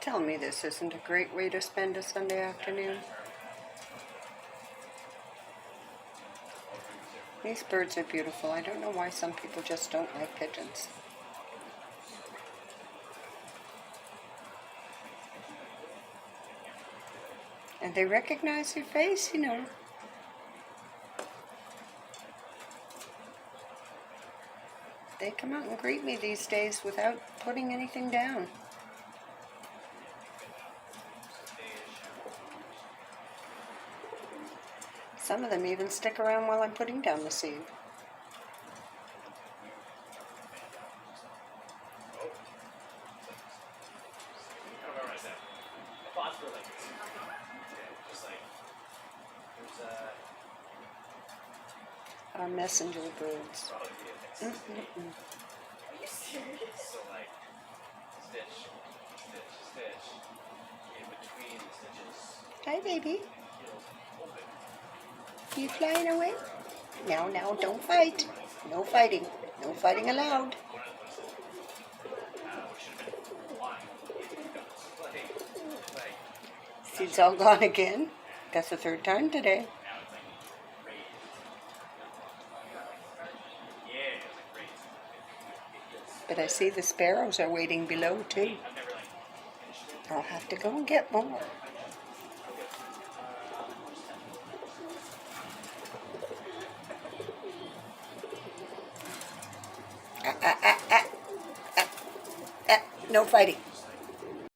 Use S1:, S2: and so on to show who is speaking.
S1: Tell me this isn't a great way to spend a Sunday afternoon. These birds are beautiful. I don't know why some people just don't like pigeons. And they recognize your face, you know. They come out and greet me these days without putting anything down. Some of them even stick around while I'm putting down the seed. Our messenger birds.
S2: Are you serious? So like, stitch, in between the stitches.
S1: Hi, baby. You flying away? Now, don't fight. No fighting. No fighting allowed. Seed's all gone again. That's the third time today. But I see the sparrows are waiting below too. I'll have to go and get more. No fighting.